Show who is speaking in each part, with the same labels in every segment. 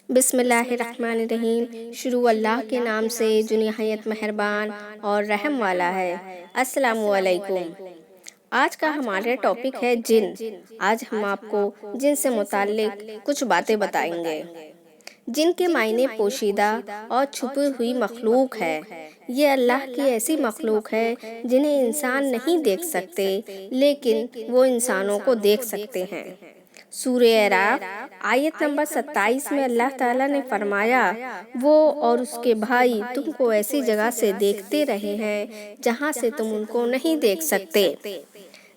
Speaker 1: بسم اللہ الرحمن الرحیم۔ شروع اللہ کے نام سے جو نہایت مہربان اور رحم والا ہے۔ السلام علیکم۔ آج کا ہمارا ٹاپک ہے جن۔ آج ہم آپ کو جن سے متعلق کچھ باتیں بتائیں گے۔ جن کے معنی پوشیدہ اور چھپی ہوئی مخلوق ہے۔ یہ اللہ کی ایسی مخلوق ہے جنہیں انسان نہیں دیکھ سکتے لیکن وہ انسانوں کو دیکھ سکتے ہیں۔ سورہ اعراف آیت نمبر 27 میں اللہ تعالیٰ نے فرمایا، وہ اور اس کے بھائی تم کو ایسی جگہ سے دیکھتے رہے ہیں جہاں سے تم ان کو نہیں دیکھ سکتے۔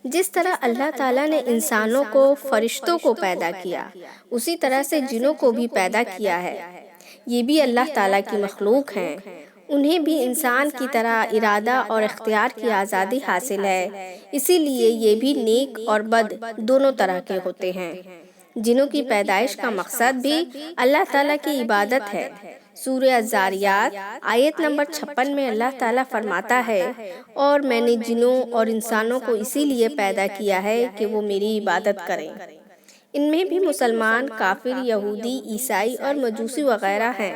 Speaker 1: جس طرح اللہ تعالیٰ نے انسانوں کو فرشتوں کو پیدا کیا، اسی طرح سے جنوں کو بھی پیدا کیا ہے۔ یہ بھی اللہ تعالیٰ کی مخلوق ہیں۔ انہیں بھی انسان کی طرح ارادہ اور اختیار کی آزادی حاصل ہے، اسی لیے یہ بھی نیک اور بد دونوں طرح کے ہوتے ہیں۔ جنوں کی پیدائش کا مقصد بھی اللہ تعالیٰ کی عبادت ہے۔ سورہ الذاریات آیت نمبر 56 میں اللہ تعالیٰ فرماتا ہے، اور میں نے جنوں اور انسانوں کو اسی لیے پیدا کیا ہے کہ وہ میری عبادت کریں۔ ان میں بھی مسلمان، کافر، یہودی، عیسائی اور مجوسی وغیرہ ہیں۔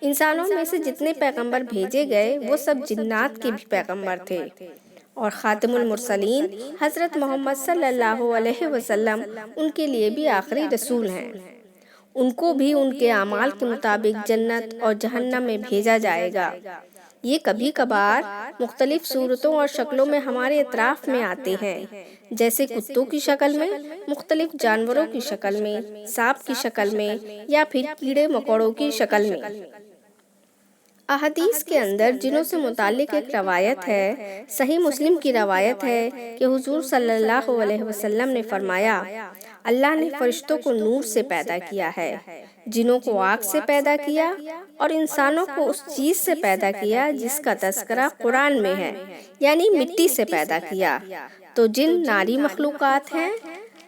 Speaker 1: انسانوں میں سے جتنے پیغمبر بھیجے گئے وہ سب جنات کے بھی پیغمبر تھے، اور خاتم المرسلین حضرت محمد صلی اللہ علیہ وسلم ان کے لیے بھی آخری رسول ہیں۔ ان کو بھی ان کے اعمال کے مطابق جنت اور جہنم میں بھیجا جائے گا۔ یہ کبھی کبھار مختلف صورتوں اور شکلوں میں ہمارے اطراف میں آتے ہیں، جیسے کتوں کی شکل میں، مختلف جانوروں کی شکل میں، سانپ کی شکل میں، یا پھر کیڑے مکوڑوں کی شکل میں۔ احادیث کے اندر جنوں سے متعلق ایک روایت ہے۔ صحیح مسلم کی روایت ہے کہ حضور صلی اللہ علیہ وسلم نے فرمایا، اللہ نے فرشتوں کو نور سے پیدا کیا ہے، جنوں کو آگ سے پیدا کیا، اور انسانوں کو اس چیز سے پیدا کیا جس کا تذکرہ قرآن میں ہے، یعنی مٹی سے پیدا کیا۔ تو جن ناری مخلوقات ہیں،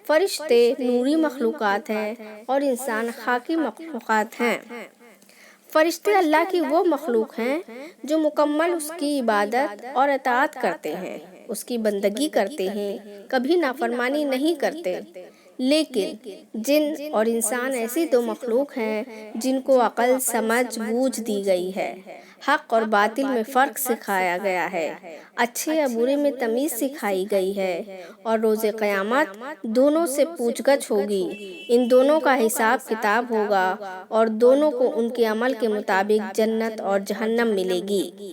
Speaker 1: فرشتے نوری مخلوقات ہیں، اور انسان خاکی مخلوقات ہیں۔ فرشتے اللہ کی وہ مخلوق ہیں جو مکمل اس کی عبادت اور اطاعت کرتے ہیں، اس کی بندگی کرتے ہیں، کبھی نافرمانی نہیں کرتے۔ لیکن جن اور انسان ایسی دو مخلوق ہیں جن کو عقل، سمجھ، بوجھ دی گئی ہے، حق اور باطل میں فرق سکھایا گیا ہے، اچھے یا برے میں تمیز سکھائی گئی ہے، اور روز قیامت دونوں سے پوچھ گچھ ہوگی۔ ان دونوں کا حساب کتاب ہوگا، اور دونوں کو ان کے عمل کے مطابق جنت اور جہنم ملے گی۔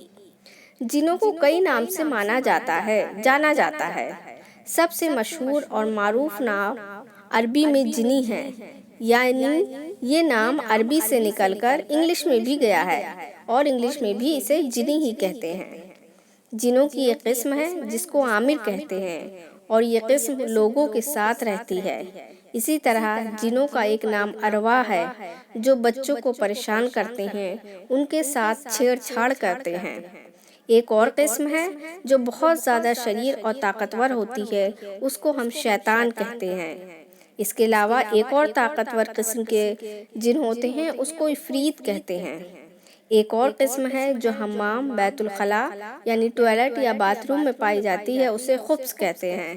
Speaker 1: جنوں کو کئی نام سے جانا جاتا ہے۔ سب سے مشہور اور معروف نام عربی میں جنی ہے، یعنی یہ نام عربی سے نکل کر انگلش میں بھی گیا ہے، اور انگلش میں بھی اسے جنی ہی کہتے ہیں۔ جنوں کی ایک قسم ہے جس کو عامر کہتے ہیں، اور یہ قسم لوگوں کے ساتھ رہتی ہے۔ اسی طرح جنوں کا ایک نام ارواح ہے، جو بچوں کو پریشان کرتے ہیں، ان کے ساتھ چھیڑ چھاڑ کرتے ہیں۔ ایک اور قسم ہے جو بہت زیادہ شریر اور طاقتور ہوتی ہے، اس کو ہم شیطان کہتے ہیں۔ اس کے علاوہ ایک اور طاقتور قسم کے جن ہوتے ہیں، اس کو عفریت کہتے ہیں۔ ایک اور قسم ہے جو حمام، بیت الخلاء یعنی ٹوائلٹ یا باتھ روم میں پائی جاتی ہے، اسے خبث کہتے ہیں۔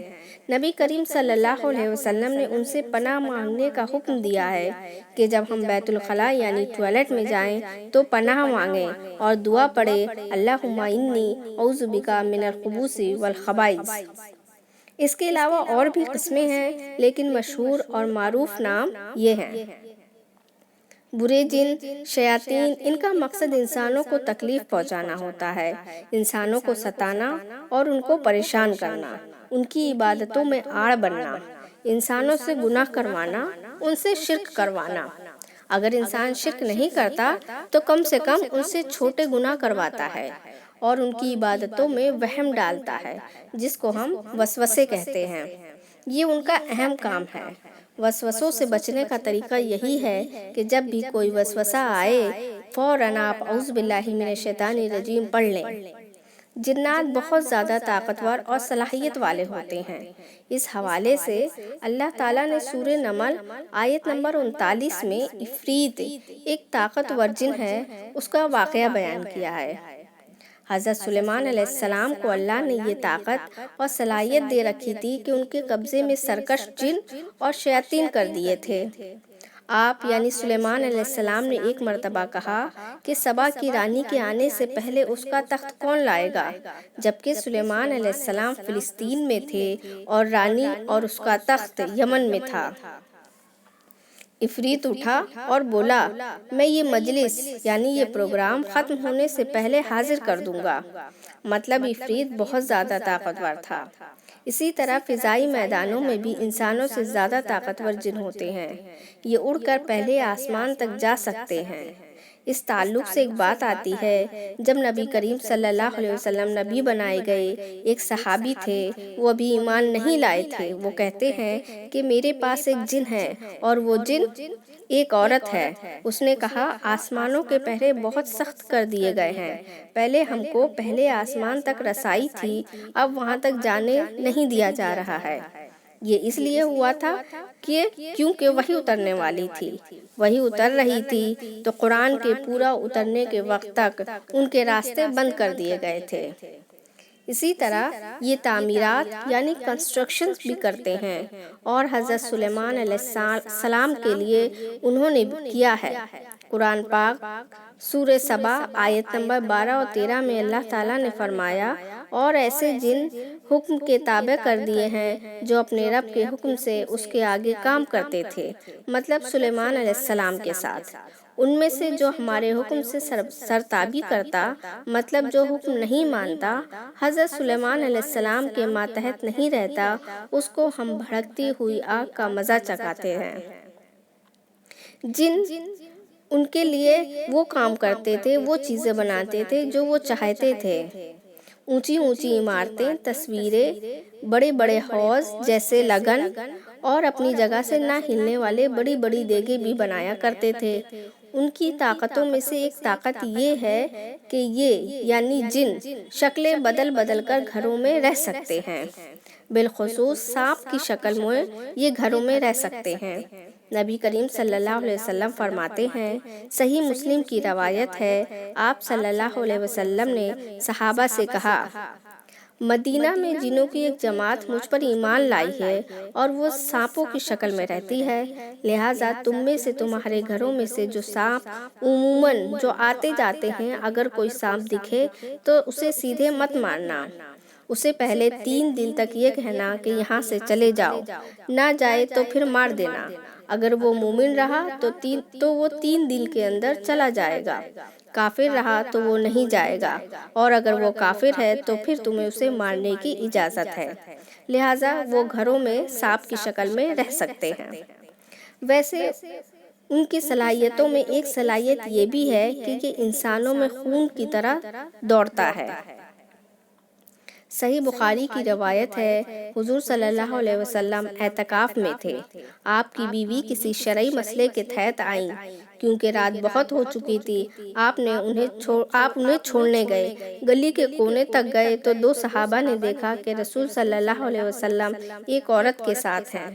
Speaker 1: نبی کریم صلی اللہ علیہ وسلم نے ان سے پناہ مانگنے کا حکم دیا ہے کہ جب ہم بیت الخلاء یعنی ٹوائلٹ میں جائیں تو پناہ مانگیں اور دعا پڑھیں، اللہم انی اعوذ بک من الخبث والخبائث۔ اس کے علاوہ اور بھی قسمیں ہیں، لیکن مشہور اور معروف نام یہ ہیں۔ برے جن، شیاطین، ان کا مقصد انسانوں کو تکلیف پہنچانا ہوتا ہے، انسانوں کو ستانا اور ان کو پریشان کرنا، ان کی عبادتوں میں آڑ بننا، انسانوں سے گناہ کروانا، ان سے شرک کروانا۔ اگر انسان شرک نہیں کرتا تو کم سے کم ان سے چھوٹے گناہ کرواتا ہے، اور ان کی عبادتوں میں وہم ڈالتا ہے، جس کو ہم وسوسے کہتے ہیں۔ یہ ان کا اہم کام ہے۔ وسوسوں سے بچنے کا طریقہ یہی ہے کہ جب بھی کوئی وسوسہ آئے، فوراً آپ اعوذ باللہ من الشیطان الرجیم پڑھ لیں۔ جنات بہت زیادہ طاقتور اور صلاحیت والے ہوتے ہیں۔ اس حوالے سے اللہ تعالیٰ نے سورہ نمل آیت نمبر 39 میں عفریت، ایک طاقتور جن ہے، اس کا واقعہ بیان کیا ہے۔ حضرت سلیمان علیہ السلام کو اللہ نے یہ طاقت اور صلاحیت دے رکھی تھی کہ ان کے قبضے میں سرکش جن اور شیاطین کر دیے تھے۔ آپ یعنی سلیمان علیہ السلام نے ایک مرتبہ کہا کہ سبا کی رانی کے آنے سے پہلے اس کا تخت کون لائے گا، جبکہ سلیمان علیہ السلام فلسطین میں تھے اور رانی اور اس کا تخت یمن میں تھا۔ عفریت اٹھا اور بولا، میں یہ مجلس یعنی یہ پروگرام ختم ہونے سے پہلے حاضر کر دوں گا۔ مطلب عفریت بہت زیادہ طاقتور تھا۔ اسی طرح فضائی میدانوں میں بھی انسانوں سے زیادہ طاقتور جن ہوتے ہیں، یہ اڑ کر پہلے آسمان تک جا سکتے ہیں۔ اس تعلق سے ایک بات آتی ہے، جب نبی کریم صلی اللہ علیہ وسلم نبی بنائے گئے، ایک صحابی تھے، وہ ابھی ایمان نہیں لائے تھے، وہ کہتے ہیں کہ میرے پاس ایک جن ہے اور وہ جن ایک عورت ہے۔ اس نے کہا، آسمانوں کے پہرے بہت سخت کر دیے گئے ہیں، پہلے ہم کو پہلے آسمان تک رسائی تھی، اب وہاں تک جانے نہیں دیا جا رہا ہے۔ یہ اس لیے ہوا تھا کہ کیونکہ وحی اترنے والی تھی، وحی اتر رہی تھی تو قرآن کے پورا اترنے کے وقت تک ان کے راستے بند کر دیے گئے تھے۔ اسی طرح یہ تعمیرات یعنی کنسٹرکشنز بھی کرتے ہیں، اور حضرت سلیمان علیہ السلام کے لیے انہوں نے کیا ہے۔ قرآن پاک سورہ سبا آیت نمبر 12 اور 13 میں اللہ تعالیٰ نے فرمایا، اور ایسے جن حکم کے تابع کر دیے ہیں جو اپنے رب کے حکم سے اس کے آگے کام کرتے تھے، مطلب سلیمان علیہ السلام کے ساتھ۔ ان میں سے جو ہمارے حکم سے سرتابی کرتا، مطلب جو حکم نہیں مانتا، حضرت سلیمان علیہ السلام کے ماتحت نہیں رہتا، اس کو ہم بھڑکتی ہوئی آگ کا مزہ چکھاتے ہیں۔ جن ان کے لیے وہ کام کرتے تھے، وہ چیزیں بناتے تھے جو وہ چاہتے تھے، اونچی اونچی عمارتیں، تصویریں، بڑے بڑے حوض جیسے لگن، اور اپنی جگہ سے نہ ہلنے والے بڑی بڑی دیگیں بھی بنایا کرتے تھے۔ ان کی طاقتوں میں سے ایک طاقت یہ ہے کہ یہ یعنی جن شکلیں بدل بدل کر گھروں میں رہ سکتے ہیں، بالخصوص سانپ کی شکل میں یہ گھروں میں رہ سکتے ہیں۔ نبی کریم صلی اللہ علیہ وسلم فرماتے ہیں، صحیح مسلم کی روایت ہے، آپ صلی اللہ علیہ وسلم نے صحابہ سے کہا، مدینہ میں جنوں کی ایک جماعت مجھ پر ایمان لائی ہے اور وہ سانپوں کی شکل میں رہتی ہے، لہٰذا تم میں سے تمہارے گھروں میں سے جو سانپ عموماً جو آتے جاتے ہیں، اگر کوئی سانپ دکھے تو اسے سیدھے مت مارنا، اسے پہلے 3 دن تک یہ کہنا کہ یہاں سے چلے جاؤ، نہ جائے تو پھر مار دینا۔ اگر وہ مومن رہا تو وہ 3 دن کے اندر چلا جائے گا، کافر رہا تو وہ نہیں جائے گا، اور اگر وہ کافر ہے تو پھر تمہیں اسے مارنے کی اجازت ہے، لہٰذا وہ گھروں میں سانپ کی شکل میں رہ سکتے ہیں۔ ویسے ان کی صلاحیتوں میں ایک صلاحیت یہ بھی ہے کہ یہ انسانوں میں خون کی طرح دوڑتا ہے۔ صحیح بخاری کی روایت ہے، حضور صلی اللہ علیہ وسلم اعتکاف میں تھے، آپ کی بیوی کسی شرعی مسئلے کے تحت آئیں، کیونکہ رات بہت ہو چکی تھی، آپ انہیں چھوڑنے گئے، گلی کے کونے تک گئے تو 2 صحابہ نے دیکھا کہ رسول صلی اللہ علیہ وسلم ایک عورت کے ساتھ ہیں،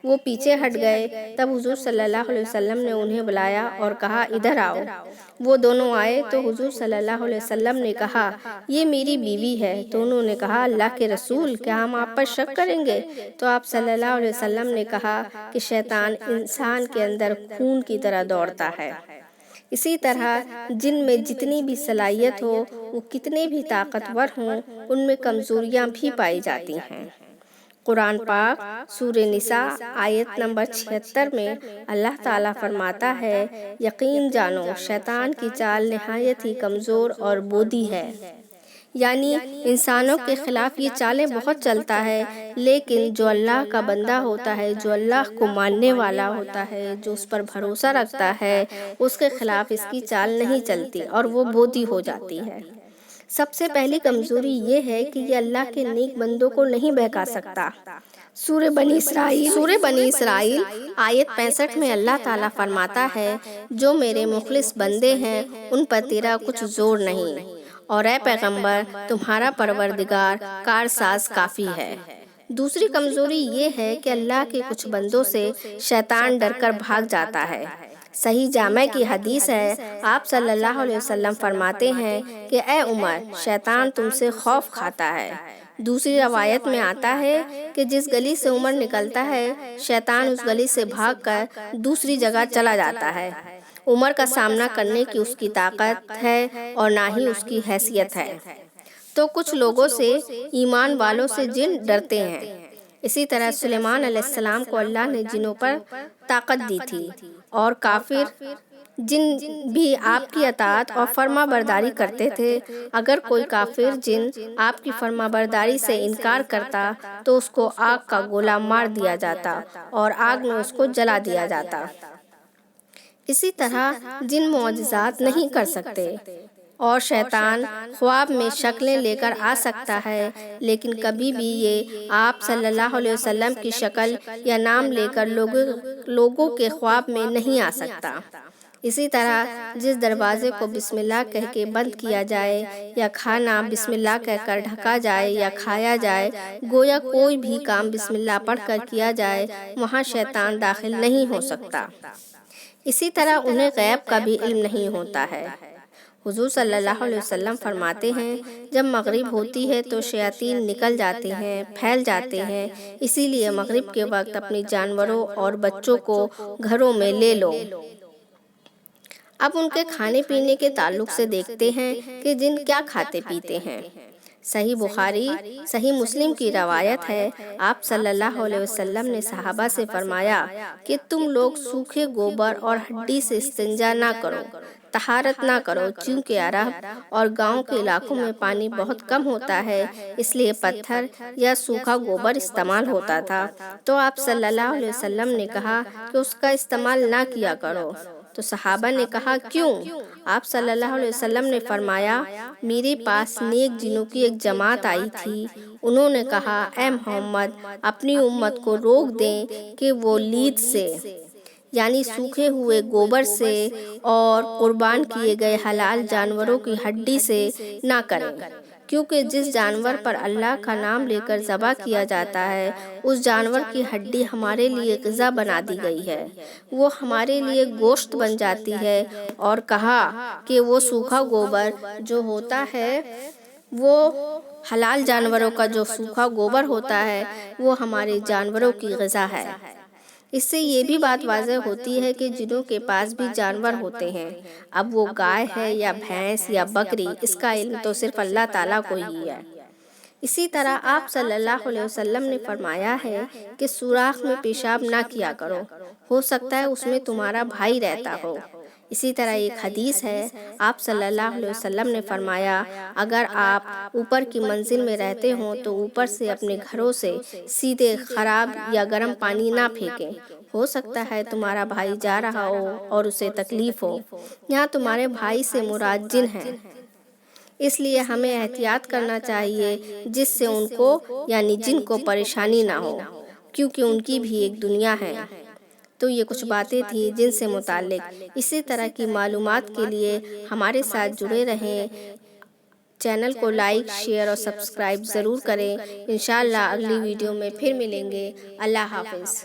Speaker 1: وہ پیچھے ہٹ گئے، تب حضور صلی اللہ علیہ وسلم نے انہیں بلایا اور کہا، ادھر آؤ۔ وہ دونوں آئے تو حضور صلی اللہ علیہ وسلم نے کہا، یہ میری بیوی ہے، تو انہوں نے کہا، اللہ کے رسول، کیا ہم آپ پر شک کریں گے؟ تو آپ صلی اللہ علیہ وسلم نے کہا کہ شیطان انسان کے اندر خون کی طرح دوڑتا ہے۔ اسی طرح جن میں جتنی بھی صلاحیت ہو، وہ کتنے بھی طاقتور ہوں، ان میں کمزوریاں بھی پائی جاتی ہیں۔ قرآن پاک سورہ نساء آیت نمبر 76 میں اللہ تعالیٰ فرماتا ہے، یقین جانو شیطان کی چال نہایت ہی کمزور اور بودی ہے، یعنی انسانوں کے خلاف یہ چالیں بہت چلتا ہے، لیکن جو اللہ کا بندہ ہوتا ہے، جو اللہ کو ماننے والا ہوتا ہے، جو اس پر بھروسہ رکھتا ہے، اس کے خلاف اس کی چال نہیں چلتی اور وہ بودی ہو جاتی ہے۔ سب سے پہلی کمزوری یہ ہے کہ یہ اللہ کے نیک بندوں کو نہیں بہکا سکتا۔ سورہ بنی اسرائیل آیت 65 میں اللہ تعالیٰ فرماتا ہے، جو میرے مخلص بندے ہیں ان پر تیرا کچھ زور نہیں، اور اے پیغمبر تمہارا پروردگار کارساز کافی ہے۔ دوسری کمزوری یہ ہے کہ اللہ کے کچھ بندوں سے شیطان ڈر کر بھاگ جاتا ہے۔ صحیح جامع کی حدیث ہے، آپ صلی اللہ علیہ وسلم فرماتے ہیں کہ اے عمر، شیطان تم سے خوف کھاتا ہے۔ دوسری روایت میں آتا ہے کہ جس گلی سے عمر نکلتا ہے، شیطان اس گلی سے بھاگ کر دوسری جگہ چلا جاتا ہے۔ عمر کا سامنا کرنے کی اس کی طاقت ہے اور نہ ہی اس کی حیثیت ہے۔ تو کچھ لوگوں سے، ایمان والوں سے جن ڈرتے ہیں۔ اسی طرح سلیمان علیہ السلام کو اللہ نے جنوں پر طاقت دی تھی، اور کافر جن بھی آپ کی اطاعت اور فرما برداری کرتے تھے۔ اگر کوئی کافر جن آپ کی فرما برداری سے انکار کرتا تو اس کو آگ کا گولا مار دیا جاتا اور آگ میں اس کو جلا دیا جاتا۔ اسی طرح جن معجزات نہیں کر سکتے، اور شیطان خواب میں شکلیں لے کر آ سکتا ہے، لیکن کبھی بھی یہ آپ صلی اللہ علیہ وسلم کی شکل یا نام لے کر لوگوں کے خواب میں نہیں آ سکتا۔ اسی طرح جس دروازے کو بسم اللہ کہہ کے بند کیا جائے، یا کھانا بسم اللہ کہہ کر ڈھکا جائے یا کھایا جائے، گویا کوئی بھی کام بسم اللہ پڑھ کر کیا جائے، وہاں شیطان داخل نہیں ہو سکتا۔ اسی طرح انہیں غیب کا بھی علم نہیں ہوتا ہے۔ حضور صلی اللہ علیہ وسلم فرماتے ہیں، جب مغرب ہوتی ہے تو شیاطین نکل جاتے ہیں، پھیل جاتے ہیں، اسی لیے مغرب کے وقت اپنی جانوروں اور بچوں کو گھروں میں لے لو۔ اب ان کے کھانے پینے کے تعلق سے دیکھتے ہیں کہ جن کیا کھاتے پیتے ہیں۔ صحیح بخاری، صحیح مسلم کی روایت ہے، آپ صلی اللہ علیہ وسلم نے صحابہ سے فرمایا کہ تم لوگ سوکھے گوبر اور ہڈی سے استنجا نہ کرو، طہارت نہ کرو، چونکہ عرب اور گاؤں کے علاقوں میں پانی بہت کم ہوتا ہے، اس لیے پتھر یا سوکھا گوبر استعمال ہوتا تھا۔ تو آپ صلی اللہ علیہ وسلم نے کہا کہ اس کا استعمال نہ کیا کرو۔ تو صحابہ نے کہا کیوں؟ آپ صلی اللہ علیہ وسلم نے فرمایا، میرے پاس نیک جنوں کی ایک جماعت آئی تھی، انہوں نے کہا اے محمد، اپنی امت کو روک دیں کہ وہ لید سے، یعنی سوکھے ہوئے گوبر سے اور قربان کیے گئے حلال جانوروں کی ہڈی سے نہ کریں، کیونکہ جس جانور پر اللہ کا نام لے کر ذبح کیا جاتا ہے، اس جانور کی ہڈی ہمارے لیے غذا بنا دی گئی ہے، وہ ہمارے لیے گوشت بن جاتی ہے۔ اور کہا کہ وہ سوکھا گوبر جو ہوتا ہے، وہ حلال جانوروں کا جو سوکھا گوبر ہوتا ہے، وہ ہمارے جانوروں کی غذا ہے۔ اس سے یہ بھی بات واضح ہوتی ہے کہ جنوں کے پاس بھی جانور ہوتے ہیں، اب وہ گائے ہے یا بھینس یا بکری، اس کا علم تو صرف اللہ تعالیٰ کو ہی ہے۔ اسی طرح آپ صلی اللہ علیہ وسلم نے فرمایا ہے کہ سوراخ میں پیشاب نہ کیا کرو، ہو سکتا ہے اس میں تمہارا بھائی رہتا ہو۔ اسی طرح ایک حدیث ہے، آپ صلی اللہ علیہ وسلم نے فرمایا، اگر آپ اوپر کی منزل میں رہتے ہوں تو اوپر سے اپنے گھروں سے سیدھے خراب یا گرم پانی نہ پھینکیں، ہو سکتا ہے تمہارا بھائی جا رہا ہو اور اسے تکلیف ہو۔ یہاں تمہارے بھائی سے مراد جن ہیں، اس لیے ہمیں احتیاط کرنا چاہیے جس سے ان کو یعنی جن کو پریشانی نہ ہو، کیونکہ ان کی بھی ایک دنیا ہے۔ تو یہ کچھ باتیں تھیں جن سے متعلق۔ اسی طرح کی معلومات کے لیے ہمارے ساتھ جڑے رہیں، چینل کو لائک، شیئر اور سبسکرائب ضرور کریں۔ انشاءاللہ اگلی ویڈیو میں پھر ملیں گے۔ اللہ حافظ۔